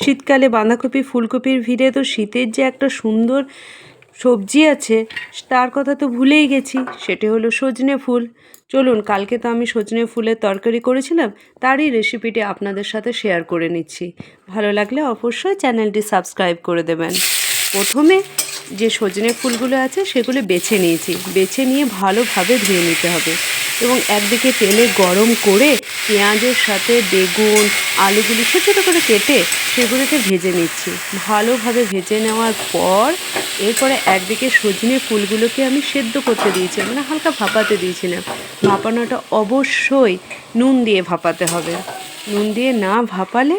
শীতকালে বাঁধাকপি ফুলকপির ভিড়ে তো শীতের যে একটা সুন্দর সবজি আছে তার কথা তো ভুলেই গেছি, সেটা হলো সজনে ফুল। চলুন, কালকে তো আমি সজনে ফুলের তরকারি করেছিলাম, তারই রেসিপিটি আপনাদের সাথে শেয়ার করে নিচ্ছি। ভালো লাগলে অবশ্যই চ্যানেলটি সাবস্ক্রাইব করে দেবেন। প্রথমে যে সজনে ফুলগুলো আছে সেগুলো বেছে নিয়েছি, বেছে নিয়ে ভালোভাবে ধুয়ে নিতে হবে এবং একদিকে তেলে গরম করে পেঁয়াজের সাথে বেগুন আলুগুলি ছোটো ছোটো করে কেটে সেগুলোকে ভেজে নিচ্ছি। ভালোভাবে ভেজে নেওয়ার পর এরপরে একদিকে সজনে ফুলগুলোকে আমি সেদ্ধ করতে দিয়েছি, মানে হালকা ভাপাতে দিয়েছিলাম। ভাপানোটা অবশ্যই নুন দিয়ে ভাপাতে হবে, নুন দিয়ে না ভাপালে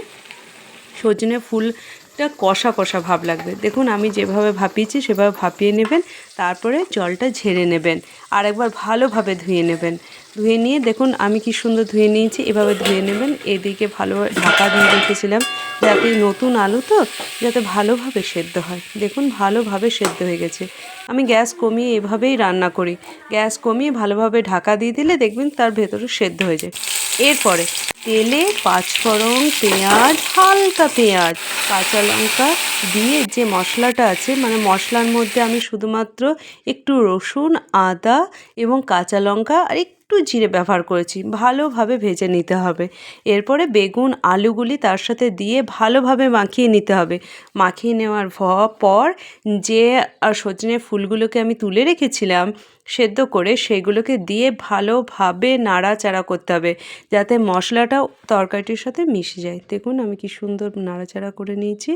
সজনে ফুলটা কষা কষা ভাব লাগবে। দেখুন আমি যেভাবে ভাপিয়েছি সেভাবে ভাপিয়ে নেবেন, তারপরে জলটা ঝেড়ে নেবেন, আর একবার ভালোভাবে ধুয়ে নেবেন। ধুয়ে নিয়ে দেখুন আমি কি সুন্দর ধুয়ে নিয়েছি, এভাবে ধুয়ে নেবেন। এদিকে ভালোভাবে ঢাকা দিয়ে রেখেছিলাম যাতে নতুন আলু তো যাতে ভালোভাবে সেদ্ধ হয়। দেখুন ভালোভাবে সেদ্ধ হয়ে গেছে। আমি গ্যাস কমিয়ে এভাবেই রান্না করি, গ্যাস কমিয়ে ভালোভাবে ঢাকা দিয়ে দিলে দেখবেন তার ভেতরে সেদ্ধ হয়ে যায়। এরপরে তেলে পাঁচফোড়ন, পেঁয়াজ, হালকা পেঁয়াজ, কাঁচা লঙ্কা দিয়ে যে মশলাটা আছে, মানে মশলার মধ্যে আমি শুধুমাত্র একটু রসুন, আদা এবং কাঁচা লঙ্কা আর একটু জিরে ব্যবহার করেছি। ভালোভাবে ভেজে নিতে হবে। এরপরে বেগুন আলুগুলি তার সাথে দিয়ে ভালোভাবে মাখিয়ে নিতে হবে। মাখিয়ে নেওয়ার পর যে সজনে ফুলগুলোকে আমি তুলে রেখেছিলাম সেদ্ধ করে, সেগুলোকে দিয়ে ভালোভাবে নাড়াচাড়া করতে হবে যাতে মশলাটাও তরকারিটির সাথে মিশে যায়। দেখুন আমি কি সুন্দর নাড়াচাড়া করে নিয়েছি।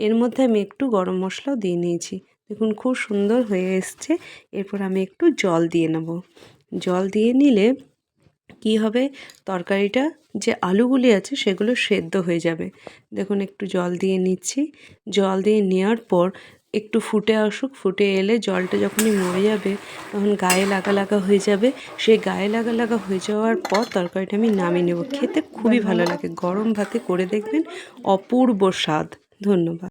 এর মধ্যে আমি একটু গরম মশলাও দিয়ে নিয়েছি। দেখুন খুব সুন্দর হয়ে এসছে। এরপর আমি একটু জল দিয়ে নেব। জল দিয়ে নিলে কি হবে, তরকারিটা যে আলুগুলি আছে সেগুলো সেদ্ধ হয়ে যাবে। দেখুন একটু জল দিয়ে নিচ্ছি। জল দিয়ে নেওয়ার পর একটু ফুটে আসুক, ফুটে এলে জলটা যখনই মরে যাবে তখন গায়ে লাগা লাগা হয়ে যাবে। সেই গায়ে লাগা লাগা হয়ে যাওয়ার পর তরকারিটা আমি নামিয়ে নেব। খেতে খুবই ভালো লাগে, গরম ভাতে করে দেখবেন, অপূর্ব স্বাদ। ধন্যবাদ।